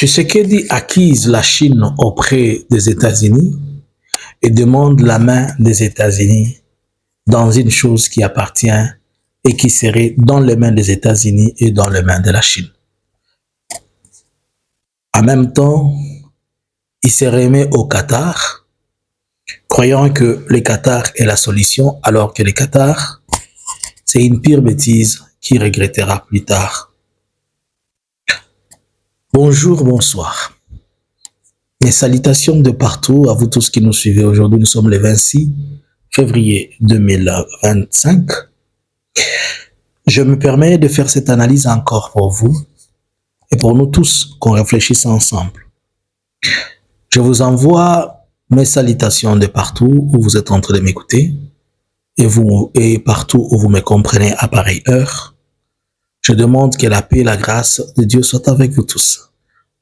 Tshisekedi acquise la Chine auprès des États-Unis et demande la main des États-Unis dans une chose qui appartient et qui serait dans les mains des États-Unis et dans les mains de la Chine. En même temps, il se remet au Qatar, croyant que le Qatar est la solution, alors que le Qatar, c'est une pire bêtise qu'il regrettera plus tard. Bonjour, bonsoir. Mes salutations de partout à vous tous qui nous suivez. Aujourd'hui, nous sommes le 26 février 2025. Je me permets de faire cette analyse encore pour vous et pour nous tous qu'on réfléchisse ensemble. Je vous envoie mes salutations de partout où vous êtes en train de m'écouter et partout où vous me comprenez à pareille heure. Je demande que la paix et la grâce de Dieu soient avec vous tous.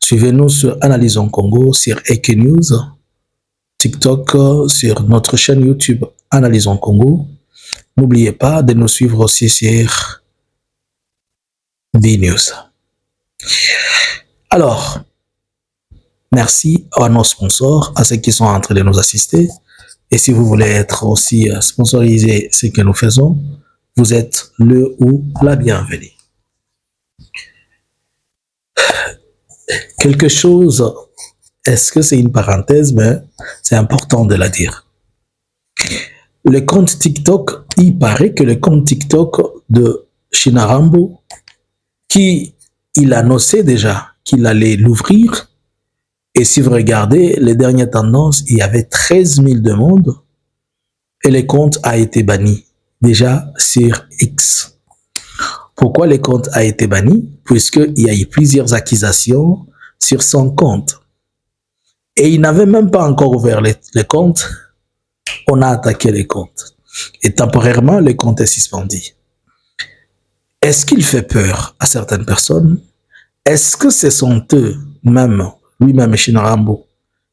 Suivez-nous sur Analysons Congo, sur Eke News, TikTok, sur notre chaîne YouTube Analysons Congo. N'oubliez pas de nous suivre aussi sur B-News. Alors, merci à nos sponsors, à ceux qui sont en train de nous assister. Et si vous voulez être aussi sponsorisé ce que nous faisons, vous êtes le ou la bienvenue. Quelque chose, est-ce que c'est une parenthèse, mais c'est important de la dire. Le compte TikTok, il paraît que le compte TikTok de Shinarambo, il annonçait déjà qu'il allait l'ouvrir. Et si vous regardez les dernières tendances, il y avait 13 000 demandes et le compte a été banni déjà sur X. Pourquoi le compte a été banni? Puisqu'il y a eu plusieurs accusations sur son compte. Et il n'avait même pas encore ouvert le compte. On a attaqué le compte. Et temporairement, le compte est suspendu. Est-ce qu'il fait peur à certaines personnes? Est-ce que ce sont eux, lui-même Shinarambo,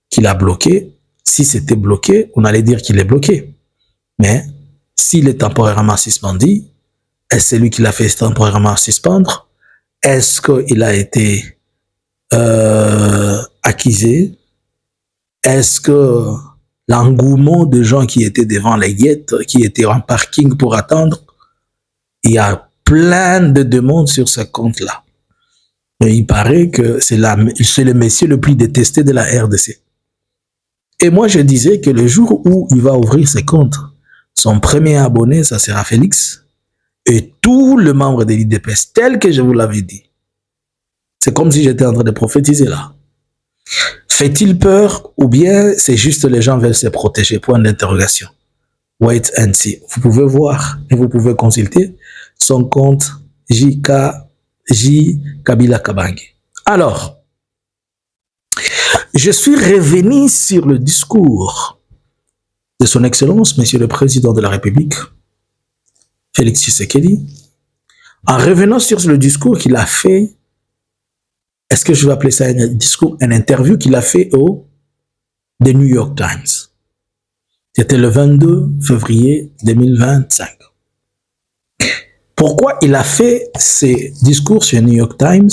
qui l'a bloqué? Si c'était bloqué, on allait dire qu'il est bloqué. Mais s'il est temporairement suspendu, est-ce c'est lui qui l'a fait temporairement suspendre? Est-ce qu'il a été accusé? Est-ce que l'engouement de gens qui étaient devant les guettes, qui étaient en parking pour attendre, il y a plein de demandes sur ce compte-là. Et il paraît que c'est le monsieur le plus détesté de la RDC. Et moi, je disais que le jour où il va ouvrir ses comptes, son premier abonné, ça sera Félix, et tous les membres de l'IDPS, tel que je vous l'avais dit. C'est comme si j'étais en train de prophétiser là. Fait-il peur ou bien c'est juste les gens veulent se protéger? Point d'interrogation. Wait and see. Vous pouvez voir et vous pouvez consulter son compte J Kabila Kabange. Alors, je suis revenu sur le discours de son Excellence, Monsieur le Président de la République, Félix Tshisekedi, en revenant sur le discours qu'il a fait. Est-ce que je vais appeler ça un discours, une interview qu'il a fait au The New York Times. C'était le 22 février 2025. Pourquoi il a fait ces discours sur New York Times?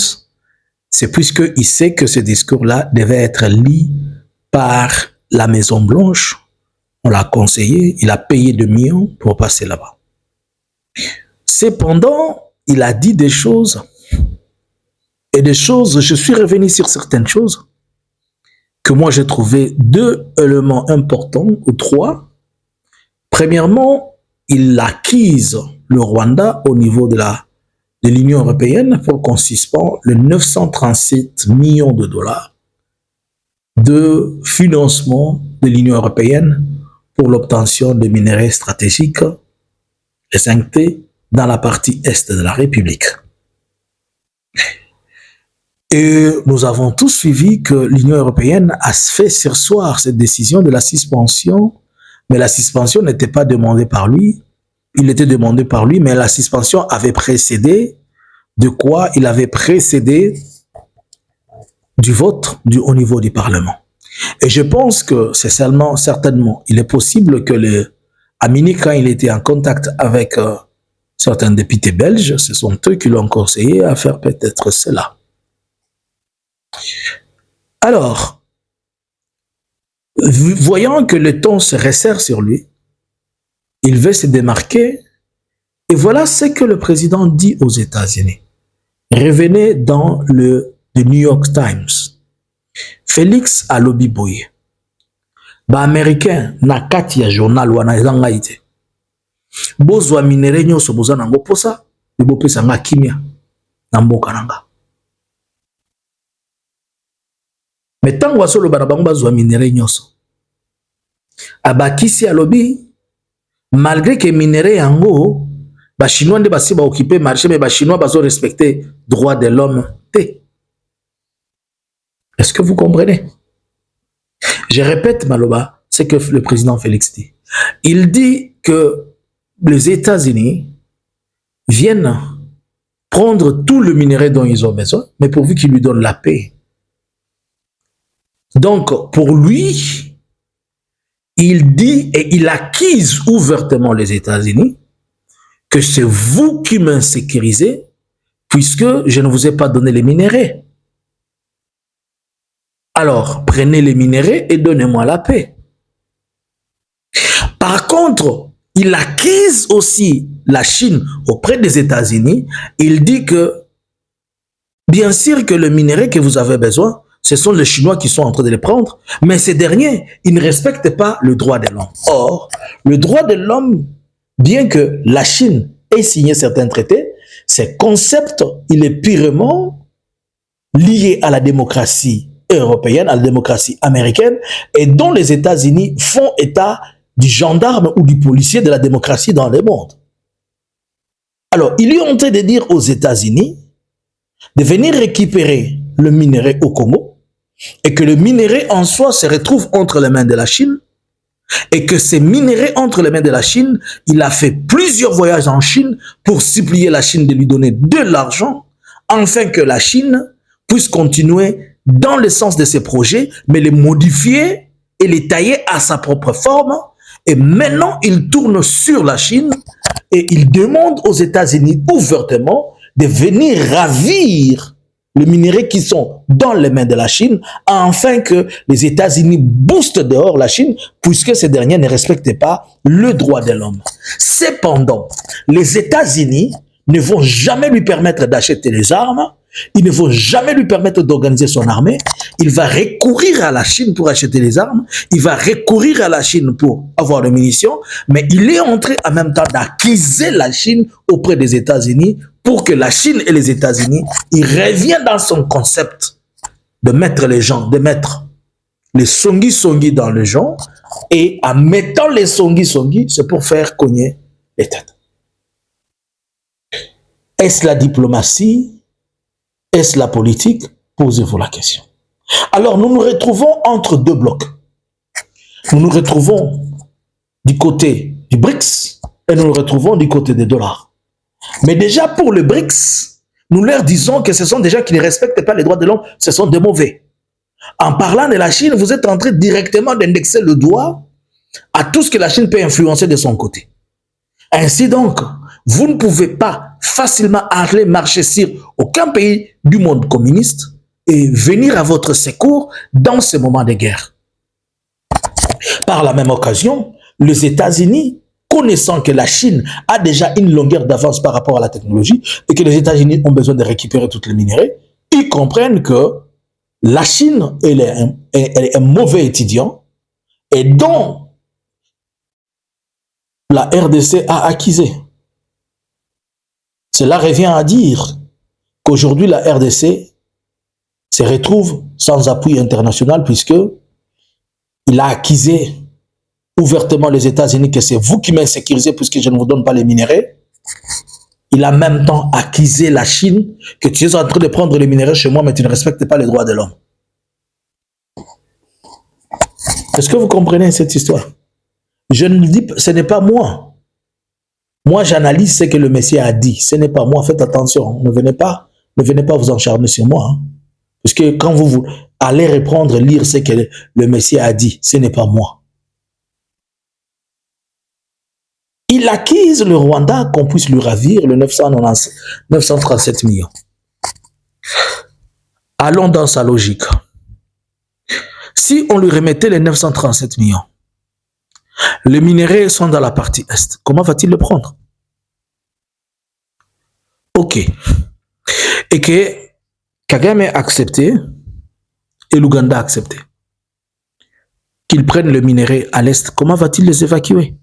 C'est puisqu'il sait que ce discours-là devait être lu par la Maison Blanche. On l'a conseillé, il a payé de millions pour passer là-bas. Cependant, il a dit des choses. Et des choses, je suis revenu sur certaines choses que moi j'ai trouvé deux éléments importants ou trois. Premièrement, il accuse le Rwanda au niveau de l'Union européenne pour qu'on suspende les 937 millions de dollars de financement de l'Union européenne pour l'obtention de minerais stratégiques, les 5T, dans la partie est de la République. Et nous avons tous suivi que l'Union européenne a fait surseoir cette décision de la suspension, mais la suspension n'était pas demandée par lui. Il était demandé par lui, mais la suspension avait précédé de quoi? Il avait précédé du vote au niveau du Parlement. Et je pense que c'est certainement, il est possible que Amini, quand il était en contact avec certains députés belges, ce sont eux qui l'ont conseillé à faire peut-être cela. Alors, voyant que le ton se resserre sur lui, il veut se démarquer. Et voilà ce que le président dit aux États-Unis. Revenez dans le The New York Times. Félix alobi boye. Ba américain na kati ya journal wana ezanga ite. Bozwa minere nyonso boza nango posa, e bopesa nga kimia na mboka nanga. Mais tango asolo bana bango bazwa minere nyonso. Abakisi alobi malgré que minere yango ba chinois nde basi ba occuper marché mais ba chinois bazo respecter droits de l'homme té. Est-ce que vous comprenez? Je répète Maloba, c'est que le président Félix dit. Il dit que les États-Unis viennent prendre tout le minerai dont ils ont besoin, mais pourvu qu'ils lui donnent la paix. Donc, pour lui, il dit et il accuse ouvertement les États-Unis que c'est vous qui m'insécurisez puisque je ne vous ai pas donné les minéraux. Alors, prenez les minéraux et donnez-moi la paix. Par contre, il accuse aussi la Chine auprès des États-Unis. Il dit que, bien sûr que le minerai que vous avez besoin, ce sont les Chinois qui sont en train de les prendre, mais ces derniers, ils ne respectent pas le droit de l'homme. Or, le droit de l'homme, bien que la Chine ait signé certains traités, ce concept, il est purement lié à la démocratie européenne, à la démocratie américaine, et dont les États-Unis font état du gendarme ou du policier de la démocratie dans le monde. Alors, il est en train de dire aux États-Unis de venir récupérer le minerai au Congo et que le minerai en soi se retrouve entre les mains de la Chine et que ces minéraux entre les mains de la Chine, il a fait plusieurs voyages en Chine pour supplier la Chine de lui donner de l'argent afin que la Chine puisse continuer dans le sens de ses projets, mais les modifier et les tailler à sa propre forme. Et maintenant, il tourne sur la Chine et il demande aux États-Unis ouvertement de venir ravir les minéraux qui sont dans les mains de la Chine afin que les États-Unis boostent dehors la Chine puisque ces derniers ne respectent pas le droit de l'homme. Cependant, les États-Unis ne vont jamais lui permettre d'acheter les armes. Ils ne vont jamais lui permettre d'organiser son armée. Il va recourir à la Chine pour acheter les armes. Il va recourir à la Chine pour avoir des munitions. Mais il est en train en même temps d'accuser la Chine auprès des États-Unis pour que la Chine et les États-Unis, ils reviennent dans son concept de mettre les gens, de mettre les songi-songi dans les gens. Et en mettant les songi-songi, c'est pour faire cogner les têtes. Est-ce la diplomatie? Est-ce la politique? Posez-vous la question. Alors, nous nous retrouvons entre deux blocs. Nous nous retrouvons du côté du BRICS et nous nous retrouvons du côté des dollars. Mais déjà, pour le BRICS, nous leur disons que ce sont des gens qui ne respectent pas les droits de l'homme, ce sont des mauvais. En parlant de la Chine, vous êtes en train directement d'indexer le doigt à tout ce que la Chine peut influencer de son côté. Ainsi donc, vous ne pouvez pas facilement aller marcher sur aucun pays du monde communiste et venir à votre secours dans ce moment de guerre. Par la même occasion, les États-Unis, connaissant que la Chine a déjà une longueur d'avance par rapport à la technologie et que les États-Unis ont besoin de récupérer toutes les minéraux, ils comprennent que la Chine elle est un mauvais étudiant et dont la RDC a accusé. Cela revient à dire qu'aujourd'hui, la RDC se retrouve sans appui international puisque il a accusé ouvertement les États-Unis que c'est vous qui m'insécurisez puisque je ne vous donne pas les minéraux. Il a en même temps accusé la Chine que tu es en train de prendre les minéraux chez moi mais tu ne respectes pas les droits de l'homme. Est-ce que vous comprenez cette histoire? Je ne dis pas, ce n'est pas moi. Moi, j'analyse ce que le Messie a dit. Ce n'est pas moi. Faites attention. Ne venez pas vous encharner sur moi. Hein. Parce que quand vous allez reprendre, lire ce que le Messie a dit, ce n'est pas moi. Il accuse le Rwanda qu'on puisse lui ravir le 937 millions. Allons dans sa logique. Si on lui remettait les 937 millions, les minéraux sont dans la partie Est, comment va-t-il le prendre? Ok. Et que Kagame a accepté et l'Ouganda a accepté qu'ils prennent le minerai à l'Est, comment va-t-il les évacuer?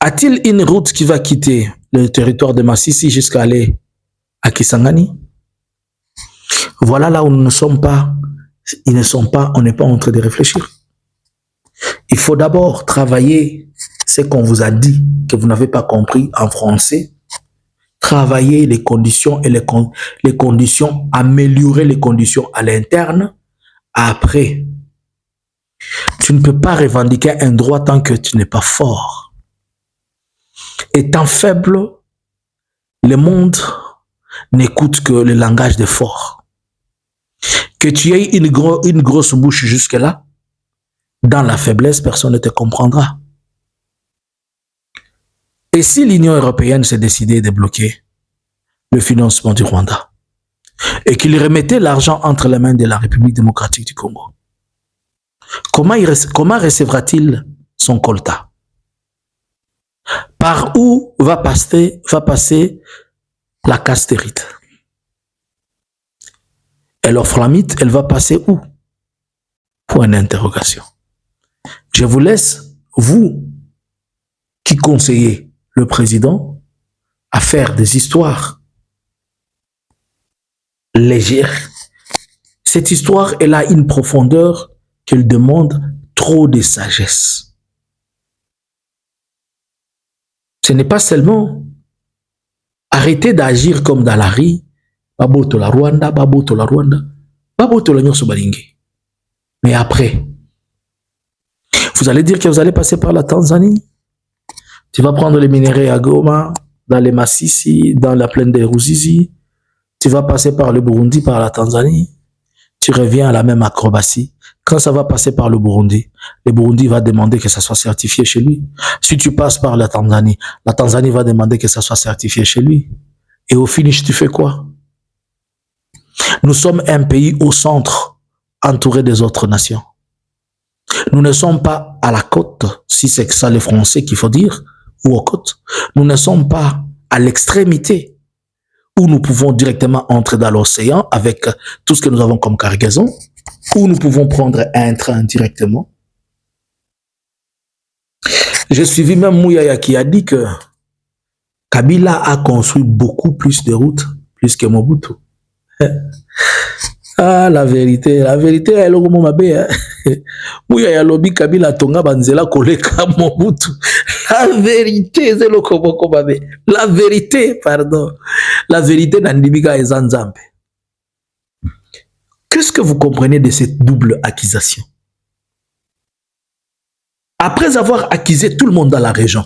A-t-il une route qui va quitter le territoire de Massissi jusqu'à aller à Kisangani? Voilà là où nous ne sommes pas, ils ne sont pas, on n'est pas en train de réfléchir. Il faut d'abord travailler ce qu'on vous a dit, que vous n'avez pas compris en français. Travailler les conditions et les conditions, améliorer les conditions à l'interne. Après, tu ne peux pas revendiquer un droit tant que tu n'es pas fort. Étant faible, le monde n'écoute que le langage des forts. Que tu aies une grosse bouche jusque-là, dans la faiblesse, personne ne te comprendra. Et si l'Union européenne s'est décidée de bloquer le financement du Rwanda et qu'il remettait l'argent entre les mains de la République démocratique du Congo, comment recevra-t-il son colta? Par où va passer la castérite? Et l'ophramite, elle va passer où? Point d'interrogation. Je vous laisse, vous qui conseillez le président à faire des histoires légères. Cette histoire, elle a une profondeur qu'elle demande trop de sagesse. Ce n'est pas seulement arrêter d'agir comme dans la rue, baboto la Rwanda, baboto la Rwanda, baboto la nyonso balingi. Mais après, vous allez dire que vous allez passer par la Tanzanie. Tu vas prendre les minéraux à Goma, dans les Massissi, dans la plaine des Ruzizi. Tu vas passer par le Burundi, par la Tanzanie. Tu reviens à la même acrobatie. Quand ça va passer par le Burundi va demander que ça soit certifié chez lui. Si tu passes par la Tanzanie va demander que ça soit certifié chez lui. Et au finish, tu fais quoi? Nous sommes un pays au centre, entouré des autres nations. Nous ne sommes pas à la côte, si c'est que ça les Français qu'il faut dire, ou aux côtes. Nous ne sommes pas à l'extrémité, où nous pouvons directement entrer dans l'océan avec tout ce que nous avons comme cargaison, où nous pouvons prendre un train directement. J'ai suivi même Mouyaya qui a dit que Kabila a construit beaucoup plus de routes, plus que Mobutu. Ah, la vérité, elle est au moment mabé. Mouyaya lobi Kabila tonga banzela koleka Mobutu. La vérité, c'est le koboko mabé. La vérité, pardon. La vérité n'andibika et zanzambe. Qu'est-ce que vous comprenez de cette double accusation? Après avoir accusé tout le monde dans la région,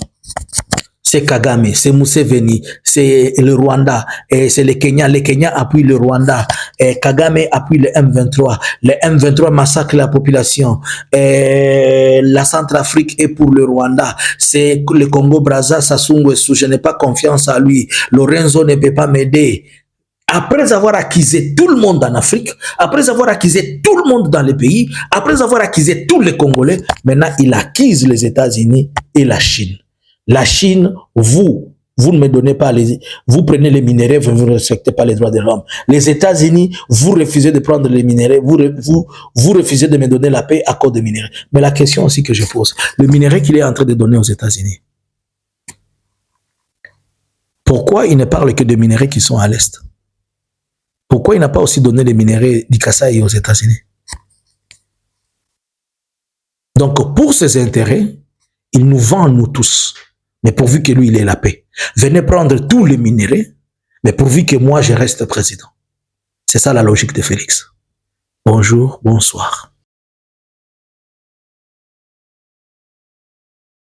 c'est Kagame, c'est Museveni, c'est le Rwanda, et c'est le Kenya. Le Kenya appuie le Rwanda, et Kagame appuie le M23. Le M23 massacre la population. Et la Centrafrique est pour le Rwanda. C'est le Congo-Brazza, Sassou Nguesso. Je n'ai pas confiance à lui. Lorenzo ne peut pas m'aider. Après avoir accusé tout le monde en Afrique, après avoir accusé tout le monde dans les pays, après avoir accusé tous les Congolais, maintenant il accuse les États-Unis et la Chine. La Chine, vous ne me donnez pas vous prenez les minéraux, vous ne respectez pas les droits de l'homme. Les États-Unis, vous refusez de prendre les minéraux, vous refusez de me donner la paix à cause des minéraux. Mais la question aussi que je pose, le minerai qu'il est en train de donner aux États-Unis, pourquoi il ne parle que de minéraux qui sont à l'Est? Pourquoi il n'a pas aussi donné les minéraux d'Ikasaï aux États-Unis? Donc, pour ses intérêts, il nous vend, nous tous. Mais pourvu que lui, il ait la paix. Venez prendre tous les minéraux, mais pourvu que moi, je reste président. C'est ça la logique de Félix. Bonjour, bonsoir.